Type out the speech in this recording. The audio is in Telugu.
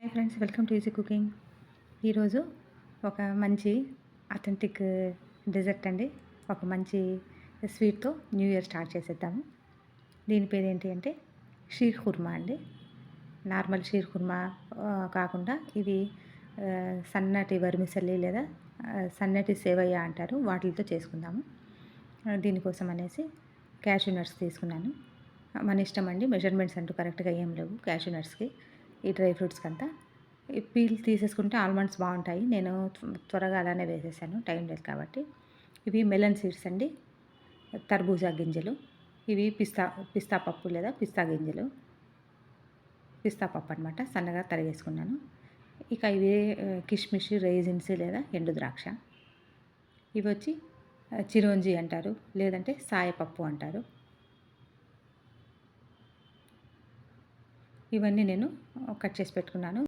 Hi friends, welcome to easy cooking. ఈరోజు ఒక మంచి అథెంటిక్ డెజర్ట్ అండి. ఒక మంచి స్వీట్తో న్యూ ఇయర్ స్టార్ట్ చేసేద్దాము. దీని పేరు ఏంటి అంటే షీర్ ఖుర్మా అండి. నార్మల్ షీర్ ఖుర్మా కాకుండా ఇది సన్నటి వరిమిసల్లి లేదా సన్నటి సేవయ్య అంటారు, వాటితో చేసుకుందాము. దీనికోసం అనేసి క్యాషూ నట్స్ తీసుకున్నాను. మన ఇష్టం అండి, మెజర్మెంట్స్ అంటూ కరెక్ట్గా ఏం లేవు క్యాషూ నట్స్కి, ఈ డ్రై ఫ్రూట్స్కి అంతా. ఈ పీల్ తీసేసుకుంటే ఆల్మండ్స్ బాగుంటాయి. నేను త్వరగా అలానే వేసేసాను, టైం లేదు కాబట్టి. ఇవి మెలన్ సీడ్స్ అండి, తర్బూజా గింజలు. ఇవి పిస్తా పప్పు లేదా పిస్తా గింజలు, పిస్తా పప్పు అనమాట, సన్నగా తరిగేసుకున్నాను. ఇక ఇవి కిష్మిష్, రైజిన్స్ లేదా ఎండు ద్రాక్ష. ఇవి వచ్చి చిరోంజి అంటారు, లేదంటే సాయపప్పు అంటారు. ఇవన్నీ నేను కట్ చేసి పెట్టుకున్నాను.